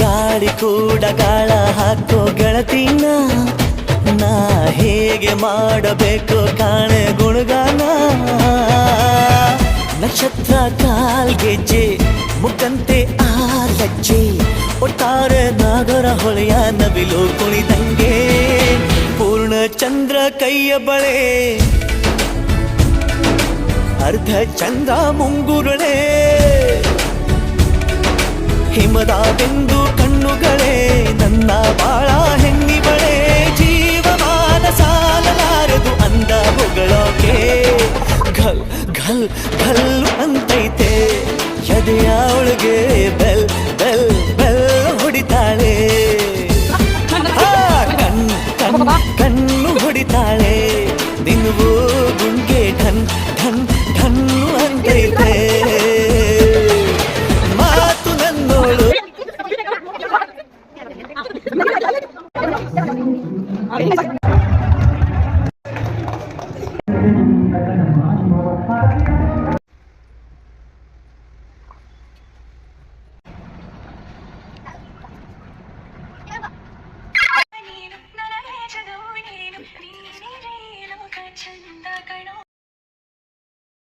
ಗಾಳಿ ಕೂಡ ಗಾಳ ಹಾಕೋ ಗೆಳತಿನ ನಾ ಹೇಗೆ ಮಾಡಬೇಕು ಕಾಣೆ ಗುಣಗಾನ ನಕ್ಷತ್ರ ಕಾಲ್ಗೆಜ್ಜೆ ಮುಖಂತೆ ಆ ಲಜ್ಜೆ ಒಟ್ಟಾರೆ ನಾಗರ ಹೊಳೆಯ ನವಿಲು ಕುಣಿದಂಗೆ ಪೂರ್ಣ ಚಂದ್ರ ಕೈಯ ಬಳೆ ಅರ್ಧ ಚಂದ್ರ ಮುಂಗುರುಳೆ ಹಿಮದ ಬಿಂದು ಕಣ್ಣುಗಳೇ ನನ್ನ ಬಾಳ ಹೆಣ್ಣಿಬಳೆ ಜೀವಮಾನ ಸಾಲಲಾರದು ಅಂದ ಹೊಗಳೋಕೆ ಘಲ್ ಘಲ್ ಘಲ್ ಅಂತೈತೆ ಎದೆಯ ಒಳಗೆ ಬೆಲ್ ಬೆಲ್ ಬೆಲ್ ಹೊಡಿತಾಳೆ ಕಣ್ಣು ಹೊಡಿತಾಳೆ ದಿನವೂ ಗುಂಗೆ ಢನ್ ಢನ್ ಢನ್ನು ಅಂತೈತೆ ಮಾತು ನನ್ನೋಳು